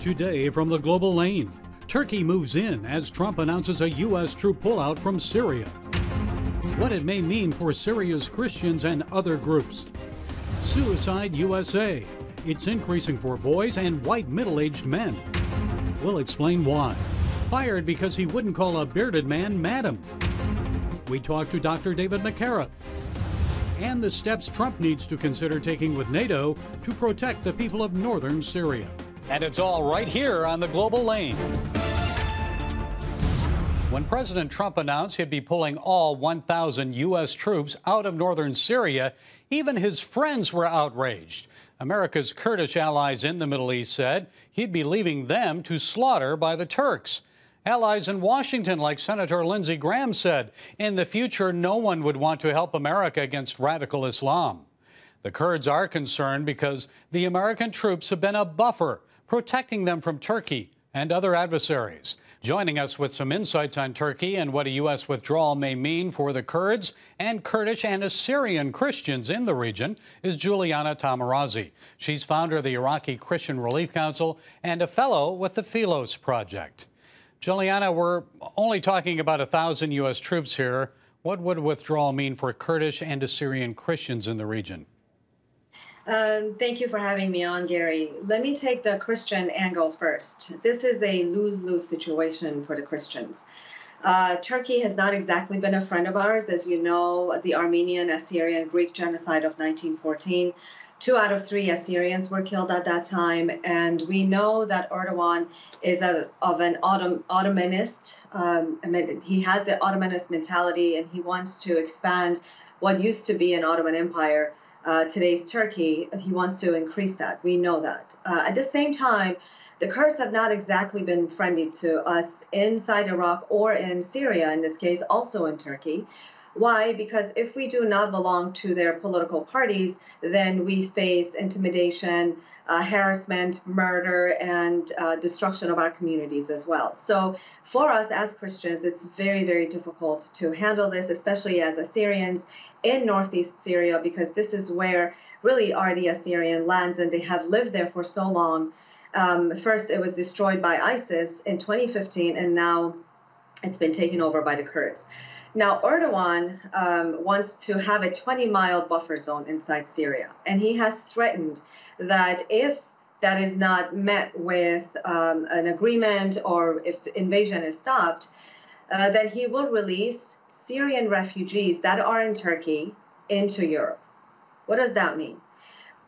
Today from the global lane, Turkey moves in as Trump announces a U.S. troop pullout from Syria. What it may mean for Syria's Christians and other groups. Suicide USA. It's increasing for boys and white middle-aged men. We'll explain why. Fired because he wouldn't call a bearded man madam. We talk to Dr. David McCarra. And the steps Trump needs to consider taking with NATO to protect the people of northern Syria. And it's all right here on the global lane. When President Trump announced he'd be pulling all 1,000 U.S. troops out of northern Syria, even his friends were outraged. America's Kurdish allies in the Middle East said he'd be leaving them to slaughter by the Turks. Allies in Washington, like Senator Lindsey Graham, said in the future no one would want to help America against radical Islam. The Kurds are concerned because the American troops have been a buffer, protecting them from Turkey and other adversaries. Joining us with some insights on Turkey and what a U.S. withdrawal may mean for the Kurds and Kurdish and Syrian Christians in the region is Juliana Taimoorazy. She's founder of the Iraqi Christian Relief Council and a fellow with the Philos Project. Juliana, we're only talking about 1,000 U.S. troops here. What would withdrawal mean for Kurdish and Syrian Christians in the region? Thank you for having me on, Gary. Let me take the Christian angle first. This is a lose-lose situation for the Christians. Turkey has not exactly been a friend of ours. As you know, the Armenian, Assyrian, Greek genocide of 1914. 2 out of 3 Assyrians were killed at that time. And we know that Erdogan is of an Ottomanist. He has the Ottomanist mentality, and he wants to expand what used to be an Ottoman Empire. Today's Turkey, he wants to increase that. We know that. At the same time, the Kurds have not exactly been friendly to us inside Iraq or in Syria, in this case, also in Turkey. Why? Because if we do not belong to their political parties, then we face intimidation, harassment, murder, and destruction of our communities as well. So for us as Christians, it's very, very difficult to handle this, especially as Assyrians in northeast Syria, because this is where really are the Assyrian lands, and they have lived there for so long. First, it was destroyed by ISIS in 2015, and now it's been taken over by the Kurds. Now, Erdogan wants to have a 20-mile buffer zone inside Syria, and he has threatened that if that is not met with an agreement or if invasion is stopped, then he will release Syrian refugees that are in Turkey into Europe. What does that mean?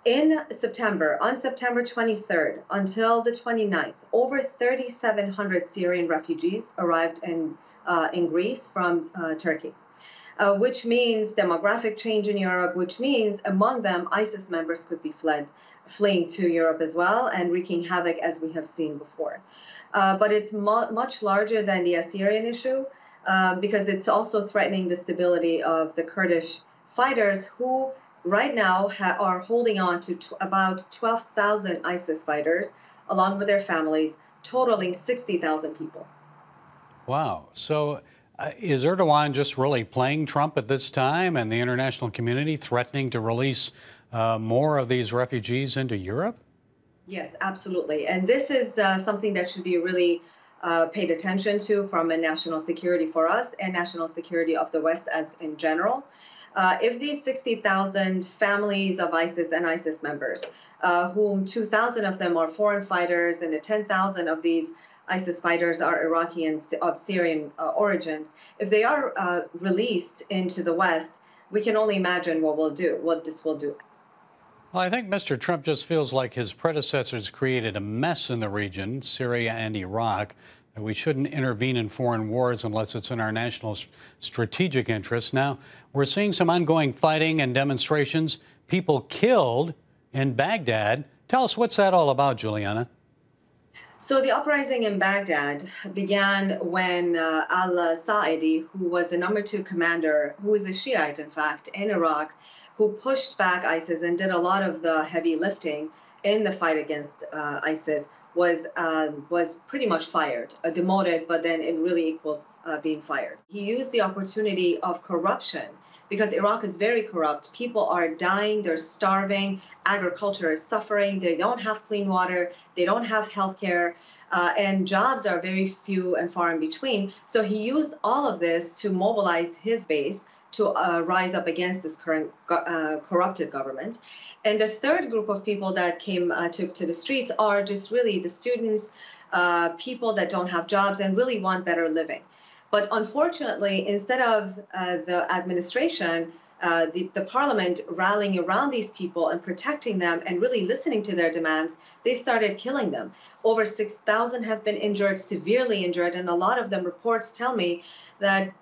On September 23rd until the 29th, over 3,700 Syrian refugees arrived in Greece from Turkey, which means demographic change in Europe, which means among them ISIS members could be fleeing to Europe as well and wreaking havoc as we have seen before. But it's much larger than the Assyrian issue because it's also threatening the stability of the Kurdish fighters who right now are holding on to about 12,000 ISIS fighters along with their families, totaling 60,000 people. Wow. So is Erdogan just really playing Trump at this time and the international community threatening to release more of these refugees into Europe? Yes, absolutely. And this is something that should be really paid attention to from a national security for us and national security of the West as in general. If these 60,000 families of ISIS and ISIS members, whom 2,000 of them are foreign fighters and the 10,000 of these ISIS fighters are Iraqi and of Syrian origins, if they are released into the West, we can only imagine what this will do. Well, I think Mr. Trump just feels like his predecessors created a mess in the region, Syria and Iraq. We shouldn't intervene in foreign wars unless it's in our national strategic interest. Now, we're seeing some ongoing fighting and demonstrations, people killed in Baghdad. Tell us, what's that all about, Juliana? So the uprising in Baghdad began when al-Sa'idi, who was the #2 commander, who is a Shiite, in fact, in Iraq, who pushed back ISIS and did a lot of the heavy lifting in the fight against ISIS, was pretty much fired, demoted, but then it really equals being fired. He used the opportunity of corruption because Iraq is very corrupt. People are dying, they're starving, agriculture is suffering, they don't have clean water, they don't have health care, and jobs are very few and far in between. So he used all of this to mobilize his base to rise up against this current corrupted government. And the third group of people that came to the streets are just really the students, people that don't have jobs and really want better living. But unfortunately, instead of the administration, the parliament rallying around these people and protecting them and really listening to their demands, they started killing them. Over 6,000 have been injured, severely injured, and a lot of them, reports tell me that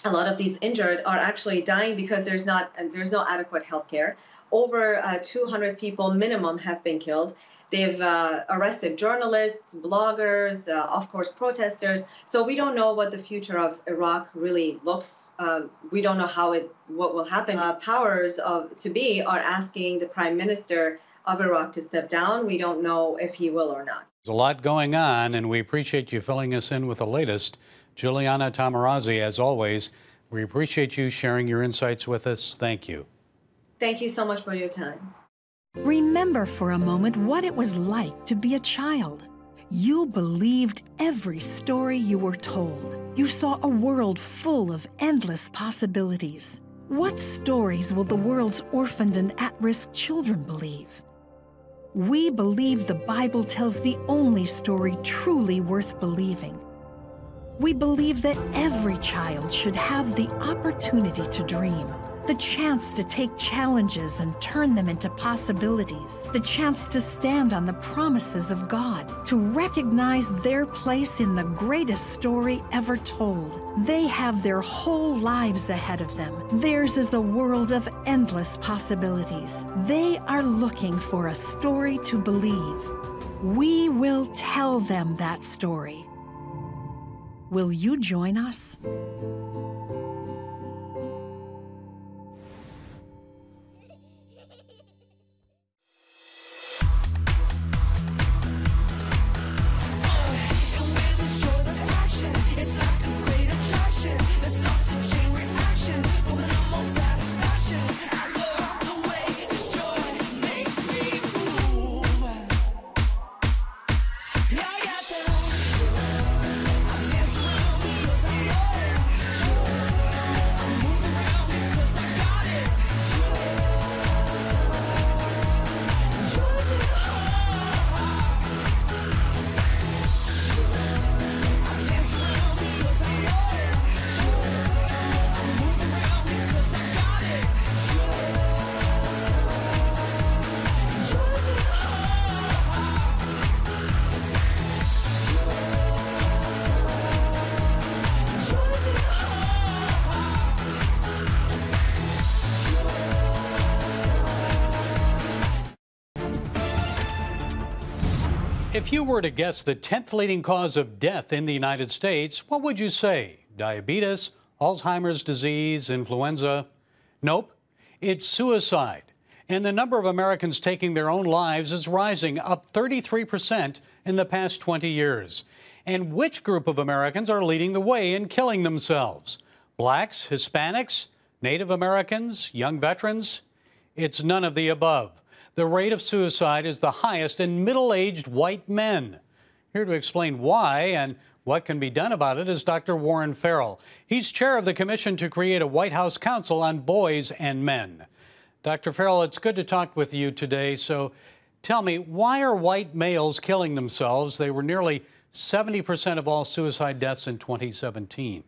a lot of these injured are actually dying because there's no adequate health care. Over 200 people minimum have been killed. They've arrested journalists, bloggers, of course, protesters. So we don't know what the future of Iraq really looks. We don't know what will happen. Powers to be are asking the prime minister of Iraq to step down. We don't know if he will or not. There's a lot going on, and we appreciate you filling us in with the latest. Juliana Taimoorazy, as always, we appreciate you sharing your insights with us. Thank you. Thank you so much for your time. Remember for a moment what it was like to be a child. You believed every story you were told. You saw a world full of endless possibilities. What stories will the world's orphaned and at-risk children believe? We believe the Bible tells the only story truly worth believing. We believe that every child should have the opportunity to dream, the chance to take challenges and turn them into possibilities, the chance to stand on the promises of God, to recognize their place in the greatest story ever told. They have their whole lives ahead of them. Theirs is a world of endless possibilities. They are looking for a story to believe. We will tell them that story. Will you join us? If you were to guess the 10th leading cause of death in the United States, what would you say? Diabetes, Alzheimer's disease, influenza? Nope, it's suicide. And the number of Americans taking their own lives is rising, up 33% in the past 20 years. And which group of Americans are leading the way in killing themselves? Blacks, Hispanics, Native Americans, young veterans? It's none of the above. The rate of suicide is the highest in middle-aged white men. Here to explain why and what can be done about it is Dr. Warren Farrell. He's chair of the commission to create a White House Council on Boys and Men. Dr. Farrell, it's good to talk with you today. So tell me, why are white males killing themselves? They were nearly 70% of all suicide deaths in 2017.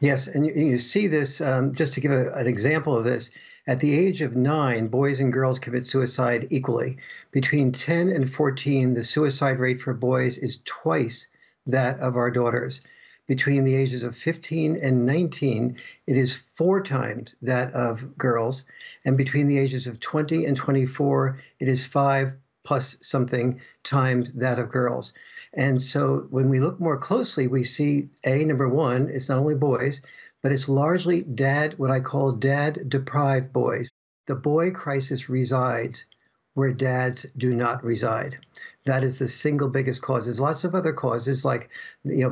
Yes, and you see this, just to give an example of this, at the age of 9, boys and girls commit suicide equally. Between 10 and 14, the suicide rate for boys is twice that of our daughters. Between the ages of 15 and 19, it is 4 times that of girls. And between the ages of 20 and 24, it is 5 plus something times that of girls. And so when we look more closely, we see, number one, it's not only boys, but it's largely what I call dad-deprived boys. The boy crisis resides where dads do not reside. that is the single biggest cause. There's lots of other causes, like,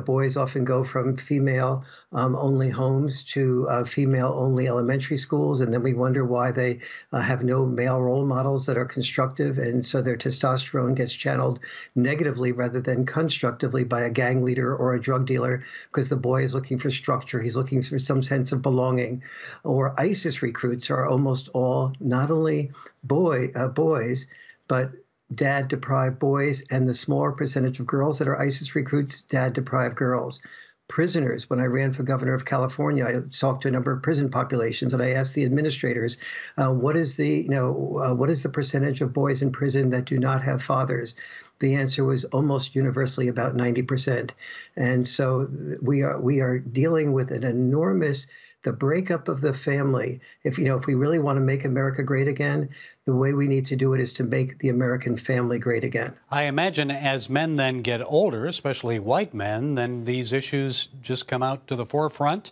boys often go from female only homes to female only elementary schools, and then we wonder why they have no male role models that are constructive, and so their testosterone gets channeled negatively rather than constructively by a gang leader or a drug dealer, because the boy is looking for structure, he's looking for some sense of belonging. Or ISIS recruits are almost all not only boys, but dad-deprived boys, and the smaller percentage of girls that are ISIS recruits, dad-deprived girls. Prisoners, when I ran for governor of California, I talked to a number of prison populations, and I asked the administrators, what is the percentage of boys in prison that do not have fathers? The answer was almost universally about 90%. And so we are dealing with an enormous, the breakup of the family. If we really want to make America great again, the way we need to do it is to make the American family great again. I imagine as men then get older, especially white men, then these issues just come out to the forefront.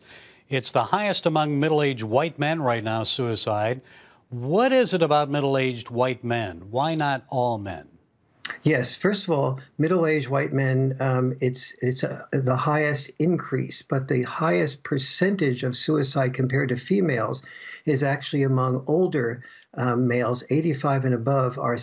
It's the highest among middle-aged white men right now, suicide. What is it about middle-aged white men? Why not all men? Yes, first of all, middle-aged white men, it's the highest increase, but the highest percentage of suicide compared to females is actually among older males. 85 and above are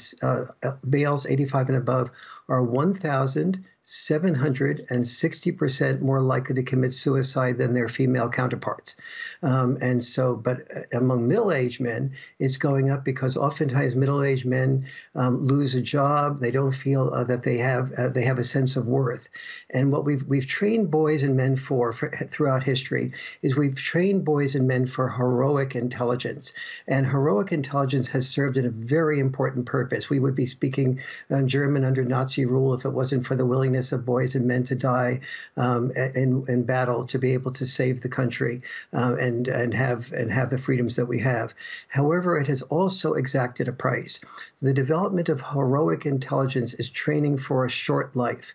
males 85 and above are 1,760% more likely to commit suicide than their female counterparts. But among middle-aged men, it's going up because oftentimes middle-aged men lose a job. They don't feel that they have a sense of worth. And what we've trained boys and men for throughout history is we've trained boys and men for heroic intelligence. And heroic intelligence has served in a very important purpose. We would be speaking German under Nazi rule if it wasn't for the willingness of boys and men to die in battle to be able to save the country and have the freedoms that we have. However, it has also exacted a price. The development of heroic intelligence is training for a short life,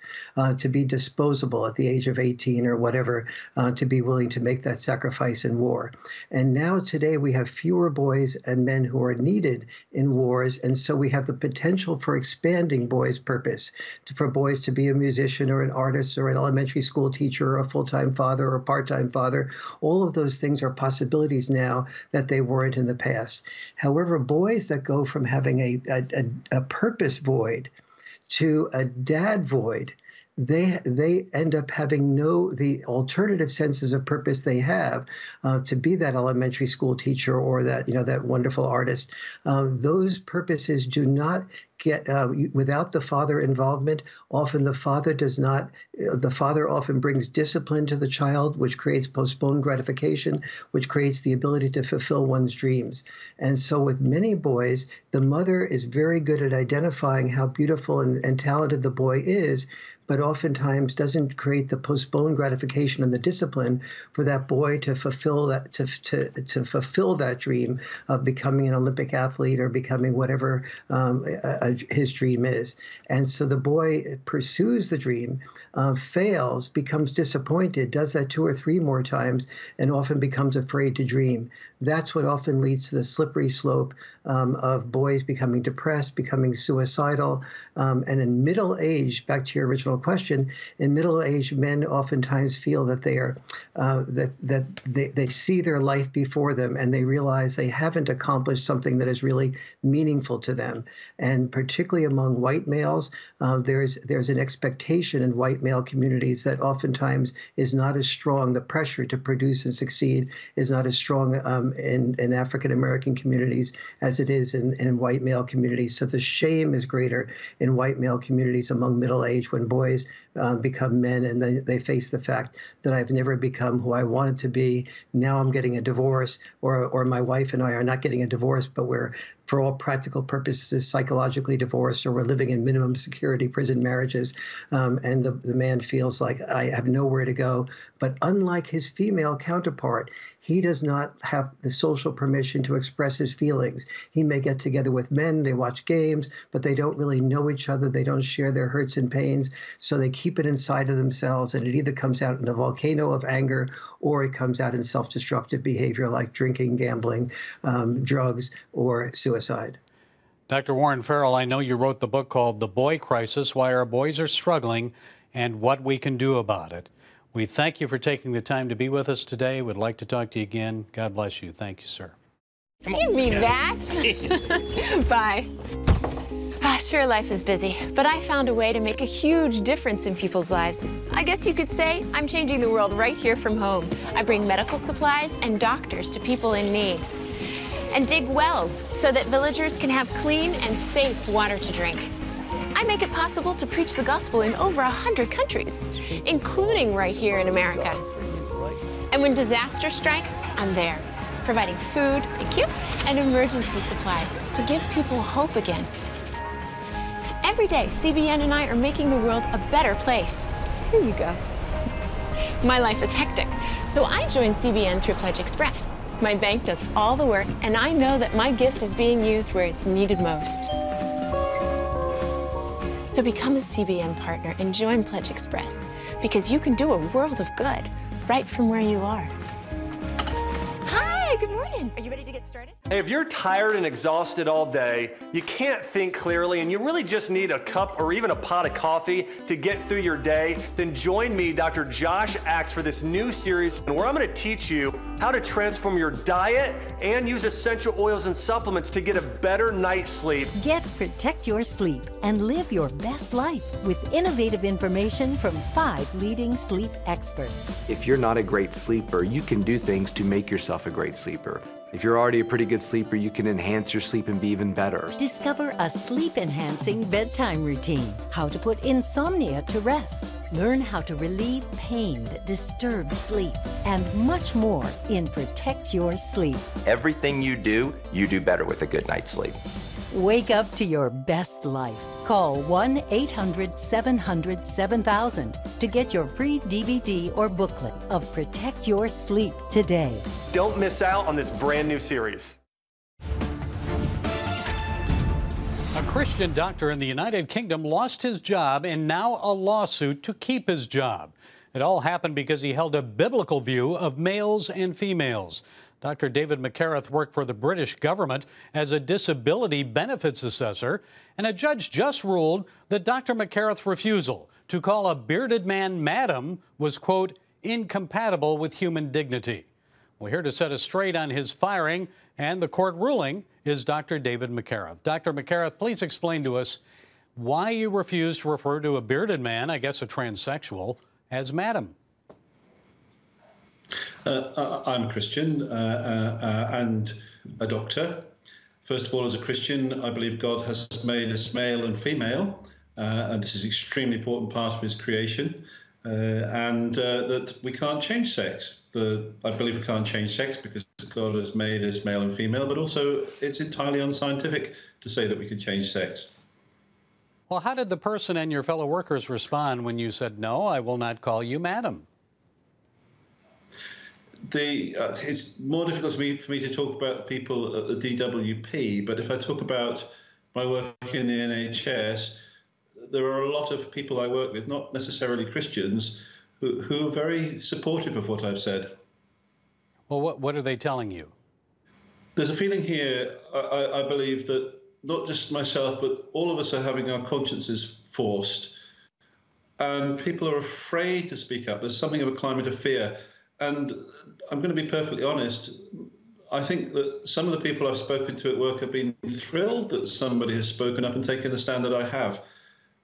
to be disposable at the age of 18 or whatever, to be willing to make that sacrifice in war. And now today we have fewer boys and men who are needed in wars, and so we have the potential for expanding boys' purpose, for boys to be a musician or an artist or an elementary school teacher or a full-time father or a part-time father. All of those things are possibilities now that they weren't in the past. However, boys that go from having a purpose void to a dad void, they end up having the alternative senses of purpose they have to be that elementary school teacher or that wonderful artist. Those purposes do not get without the father involvement. Often the father does not. The father often brings discipline to the child, which creates postponed gratification, which creates the ability to fulfill one's dreams. And so with many boys, the mother is very good at identifying how beautiful and talented the boy is, but oftentimes doesn't create the postponed gratification and the discipline for that boy to fulfill that to fulfill that dream of becoming an Olympic athlete or becoming whatever his dream is. And so the boy pursues the dream, fails, becomes disappointed, does that 2 or 3 more times, and often becomes afraid to dream. That's what often leads to the slippery slope of boys becoming depressed, becoming suicidal. And in middle age, back to your original question, in middle-aged men oftentimes feel that they are they see their life before them and they realize they haven't accomplished something that is really meaningful to them. And particularly among white males, there's an expectation in white male communities that oftentimes is not as strong. The pressure to produce and succeed is not as strong in African American communities as it is in white male communities. So the shame is greater in white male communities among middle age when boys become men and they face the fact that I've never become who I wanted to be. Now I'm getting a divorce, or my wife and I are not getting a divorce, but we're, for all practical purposes, psychologically divorced, or we're living in minimum security prison marriages. And the man feels like I have nowhere to go. But unlike his female counterpart, he does not have the social permission to express his feelings. He may get together with men, they watch games, but they don't really know each other. They don't share their hurts and pains. So they keep it inside of themselves, and it either comes out in a volcano of anger or it comes out in self-destructive behavior like drinking, gambling, drugs, or suicide. Dr. Warren Farrell, I know you wrote the book called The Boy Crisis, Why Our Boys Are Struggling and What We Can Do About It. We thank you for taking the time to be with us today. We'd like to talk to you again. God bless you. Thank you, sir. Come on, give me that. Bye. Sure, life is busy, but I found a way to make a huge difference in people's lives. I guess you could say I'm changing the world right here from home. I bring medical supplies and doctors to people in need, and dig wells so that villagers can have clean and safe water to drink. I make it possible to preach the gospel in over 100 countries, including right here in America. And when disaster strikes, I'm there, providing food, thank you, and emergency supplies to give people hope again. Every day, CBN and I are making the world a better place. Here you go. My life is hectic, so I joined CBN through Pledge Express. My bank does all the work, and I know that my gift is being used where it's needed most. So become a CBN partner and join Pledge Express, because you can do a world of good right from where you are. Hi, good morning. Are you ready to get started? Hey, if you're tired and exhausted all day, you can't think clearly, and you really just need a cup or even a pot of coffee to get through your day, then join me, Dr. Josh Axe, for this new series where I'm going to teach you how to transform your diet and use essential oils and supplements to get a better night's sleep. Get Protect Your Sleep and live your best life with innovative information from 5 leading sleep experts. If you're not a great sleeper, you can do things to make yourself a great sleeper. If you're already a pretty good sleeper, you can enhance your sleep and be even better. Discover a sleep-enhancing bedtime routine, how to put insomnia to rest, learn how to relieve pain that disturbs sleep, and much more in Protect Your Sleep. Everything you do better with a good night's sleep. Wake up to your best life. Call 1-800-700-7000 to get your free DVD or booklet of Protect Your Sleep today. Don't miss out on this brand new series. A Christian doctor in the United Kingdom lost his job and now a lawsuit to keep his job. It all happened because he held a biblical view of males and females. Dr. David McCareth worked for the British government as a disability benefits assessor, and a judge just ruled that Dr. McCareth's refusal to call a bearded man madam was, quote, incompatible with human dignity. Well, here to set us straight on his firing and the court ruling is Dr. David McCareth. Dr. McCareth, please explain to us why you refuse to refer to a bearded man, I guess a transsexual, as madam. I'm a Christian and a doctor. First of all, as a Christian, I believe God has made us male and female, and this is an extremely important part of his creation, and that we can't change sex. I believe we can't change sex because God has made us male and female, but also it's entirely unscientific to say that we can change sex. Well, how did the person and your fellow workers respond when you said, no, I will not call you madam? It's more difficult for me to talk about people at the DWP, but if I talk about my work in the NHS, there are a lot of people I work with, not necessarily Christians, who are very supportive of what I've said. Well, what are they telling you? There's a feeling here, I believe, that not just myself, but all of us are having our consciences forced, and people are afraid to speak up. There's something of a climate of fear. And I'm going to be perfectly honest, I think that some of the people I've spoken to at work have been thrilled that somebody has spoken up and taken the stand that I have.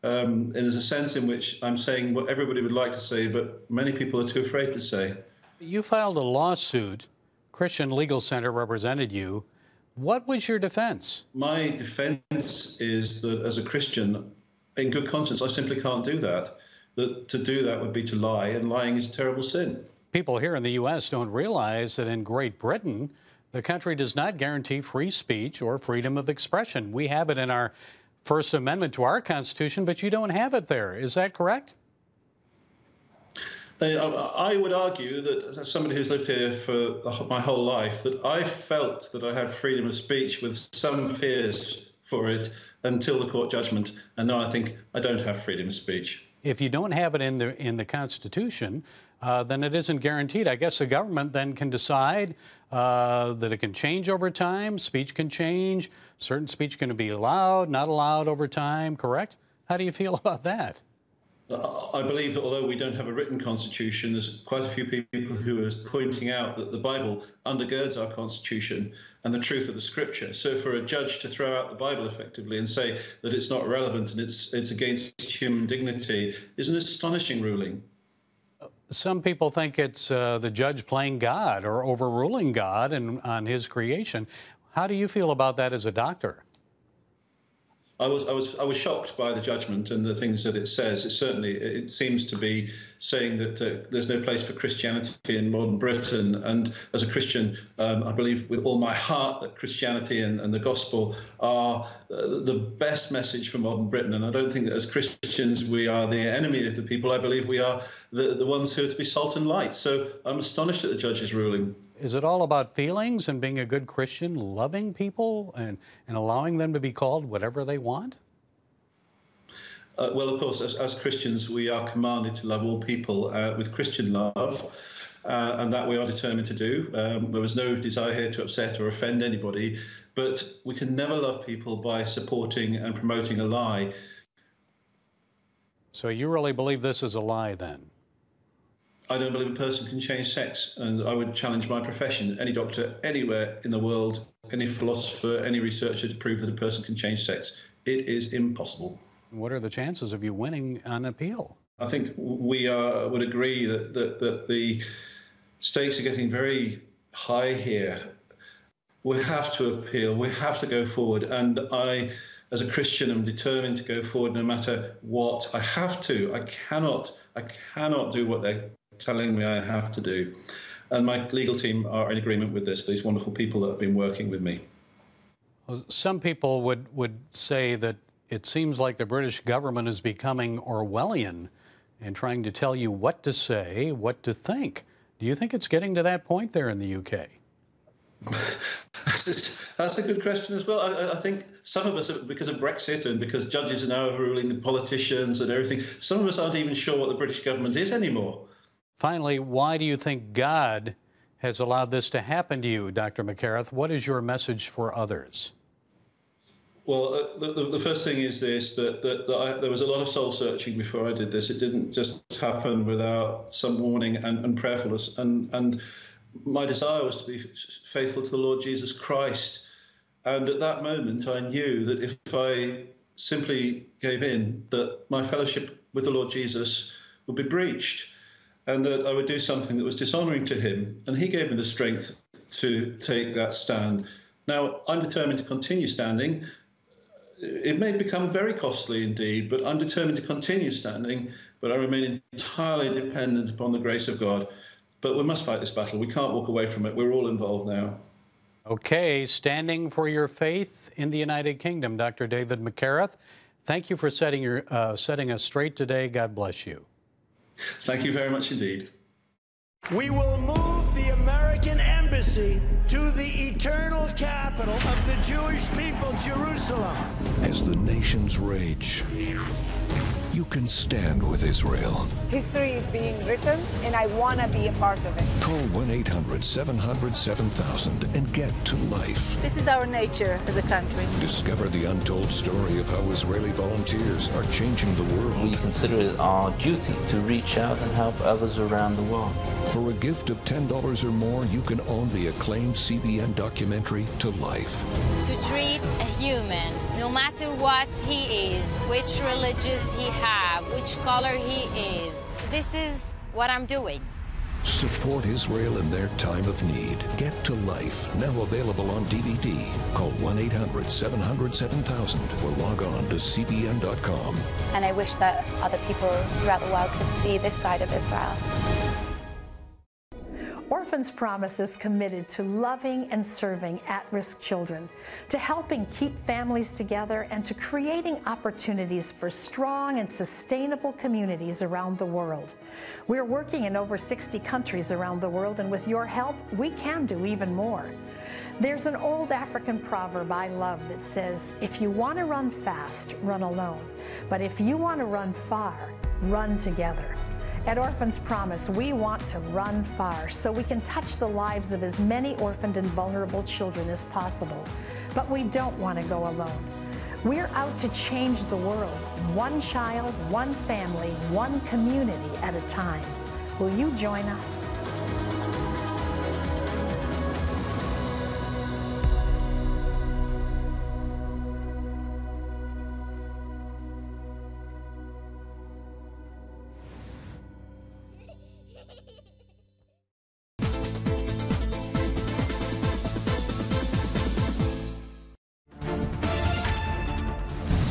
And there's a sense in which I'm saying what everybody would like to say, but many people are too afraid to say. You filed a lawsuit. Christian Legal Center represented you. What was your defense? My defense is that as a Christian, in good conscience, I simply can't do that. That to do that would be to lie, and lying is a terrible sin. People here in the U.S. don't realize that in Great Britain, the country does not guarantee free speech or freedom of expression. We have it in our First Amendment to our Constitution, but you don't have it there. Is that correct? I would argue that as somebody who's lived here for my whole life, that I felt that I had freedom of speech with some fears for it until the court judgment, and now I think I don't have freedom of speech. If you don't have it in the Constitution, then it isn't guaranteed. I guess the government then can decide that it can change over time, speech can change, certain speech going to be allowed, not allowed over time, correct? How do you feel about that? I believe that although we don't have a written constitution, there's quite a few people who are pointing out that the Bible undergirds our constitution and the truth of the scripture. So for a judge to throw out the Bible effectively and say that it's not relevant and it's against human dignity is an astonishing ruling. Some people think it's the judge playing God or overruling God on his creation. How do you feel about that as a doctor? I was shocked by the judgment and the things that it says. It seems to be saying that there's no place for Christianity in modern Britain. And as a Christian, I believe with all my heart that Christianity and the gospel are the best message for modern Britain. And I don't think that as Christians we are the enemy of the people. I believe we are the ones who are to be salt and light. So I'm astonished at the judge's ruling. Is it all about feelings and being a good Christian, loving people and allowing them to be called whatever they want? Well, of course, as Christians, we are commanded to love all people with Christian love, and that we are determined to do. There was no desire here to upset or offend anybody, but we can never love people by supporting and promoting a lie. So you really believe this is a lie, then? I don't believe a person can change sex, and I would challenge my profession, any doctor anywhere in the world, any philosopher, any researcher to prove that a person can change sex. It is impossible. What are the chances of you winning on appeal? I think we would agree that the stakes are getting very high here. We have to appeal. We have to go forward. And I, as a Christian, am determined to go forward no matter what. I have to. I cannot do what they're telling me I have to do. And my legal team are in agreement with this, these wonderful people that have been working with me. Well, some people would say that it seems like the British government is becoming Orwellian and trying to tell you what to say, what to think. Do you think it's getting to that point there in the UK? That's a good question as well. I think some of us, because of Brexit and because judges are now overruling the politicians and everything, some of us aren't even sure what the British government is anymore. Finally, why do you think God has allowed this to happen to you, Dr. McCareth? What is your message for others? Well, the first thing is this, that there was a lot of soul searching before I did this. It didn't just happen without some warning and prayerfulness. And my desire was to be faithful to the Lord Jesus Christ. And at that moment, I knew that if I simply gave in, that my fellowship with the Lord Jesus would be breached, and that I would do something that was dishonoring to him. And he gave me the strength to take that stand. Now, I'm determined to continue standing. It may become very costly indeed, but I'm determined to continue standing, but I remain entirely dependent upon the grace of God. But we must fight this battle. We can't walk away from it. We're all involved now. Okay, standing for your faith in the United Kingdom, Dr. David McCareth. Thank you for setting us straight today. God bless you. Thank you very much indeed. We will move the American embassy to the eternal capital of the Jewish people, Jerusalem. As the nations rage, you can stand with Israel. History is being written, and I want to be a part of it. Call 1-800-700-7000 and get to life. This is our nature as a country. Discover the untold story of how Israeli volunteers are changing the world. We consider it our duty to reach out and help others around the world. For a gift of $10 or more, you can own the acclaimed CBN documentary To Life. To treat a human, no matter what he is, which religious he have, which color he is, this is what I'm doing. Support Israel in their time of need. Get to Life, now available on DVD. Call 1-800-700-7000 or log on to cbn.com. And I wish that other people throughout the world could see this side of Israel. Orphans Promise is committed to loving and serving at-risk children, to helping keep families together, and to creating opportunities for strong and sustainable communities around the world. We're working in over 60 countries around the world, and with your help, we can do even more. There's an old African proverb I love that says, if you want to run fast, run alone. But if you want to run far, run together. At Orphans Promise, we want to run far so we can touch the lives of as many orphaned and vulnerable children as possible. But we don't want to go alone. We're out to change the world, one child, one family, one community at a time. Will you join us?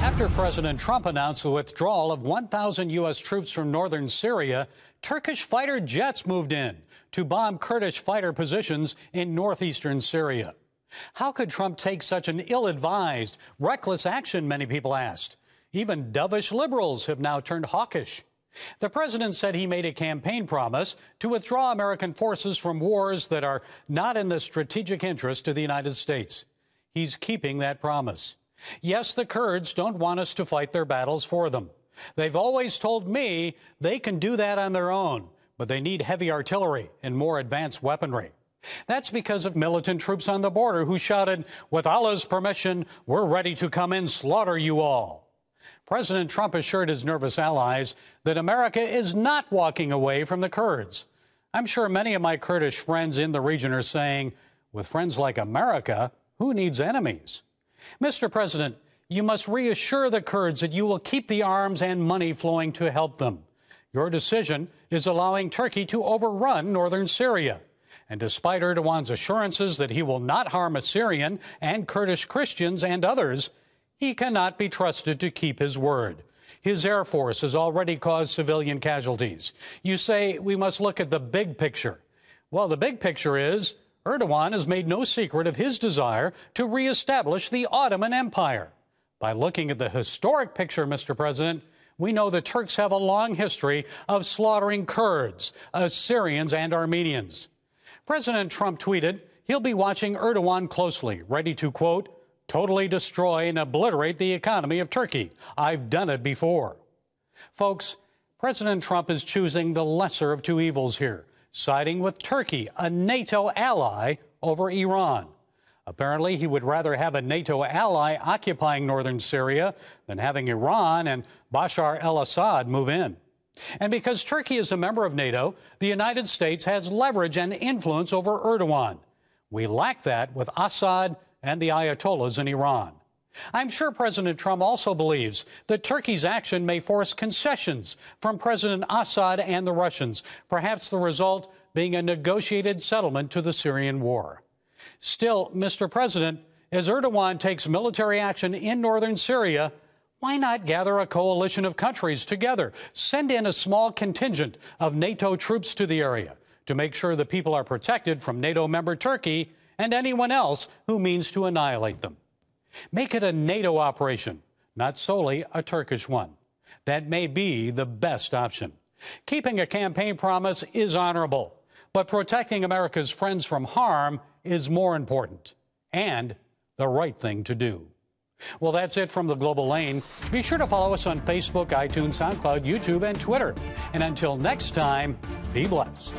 After President Trump announced the withdrawal of 1,000 U.S. troops from northern Syria, Turkish fighter jets moved in to bomb Kurdish fighter positions in northeastern Syria. How could Trump take such an ill-advised, reckless action, many people asked? Even dovish liberals have now turned hawkish. The president said he made a campaign promise to withdraw American forces from wars that are not in the strategic interest of the United States. He's keeping that promise. Yes, the Kurds don't want us to fight their battles for them. They've always told me they can do that on their own, but they need heavy artillery and more advanced weaponry. That's because of militant troops on the border who shouted, "With Allah's permission, we're ready to come and slaughter you all." President Trump assured his nervous allies that America is not walking away from the Kurds. I'm sure many of my Kurdish friends in the region are saying, with friends like America, who needs enemies? Mr. President, you must reassure the Kurds that you will keep the arms and money flowing to help them. Your decision is allowing Turkey to overrun northern Syria. And despite Erdogan's assurances that he will not harm Syrian and Kurdish Christians and others, he cannot be trusted to keep his word. His Air Force has already caused civilian casualties. You say we must look at the big picture. Well, the big picture is Erdogan has made no secret of his desire to reestablish the Ottoman Empire. By looking at the historic picture, Mr. President, we know the Turks have a long history of slaughtering Kurds, Assyrians, and Armenians. President Trump tweeted he'll be watching Erdogan closely, ready to, quote, totally destroy and obliterate the economy of Turkey. I've done it before. Folks, President Trump is choosing the lesser of two evils here, siding with Turkey, a NATO ally, over Iran. Apparently, he would rather have a NATO ally occupying northern Syria than having Iran and Bashar al-Assad move in. And because Turkey is a member of NATO, the United States has leverage and influence over Erdogan. We lack that with Assad and the Ayatollahs in Iran. I'm sure President Trump also believes that Turkey's action may force concessions from President Assad and the Russians, perhaps the result being a negotiated settlement to the Syrian war. Still, Mr. President, as Erdogan takes military action in northern Syria, why not gather a coalition of countries together, send in a small contingent of NATO troops to the area to make sure the people are protected from NATO member Turkey and anyone else who means to annihilate them? Make it a NATO operation, not solely a Turkish one. That may be the best option. Keeping a campaign promise is honorable, but protecting America's friends from harm is more important and the right thing to do. Well, that's it from the Global Lane. Be sure to follow us on Facebook, iTunes, SoundCloud, YouTube, and Twitter. And until next time, be blessed.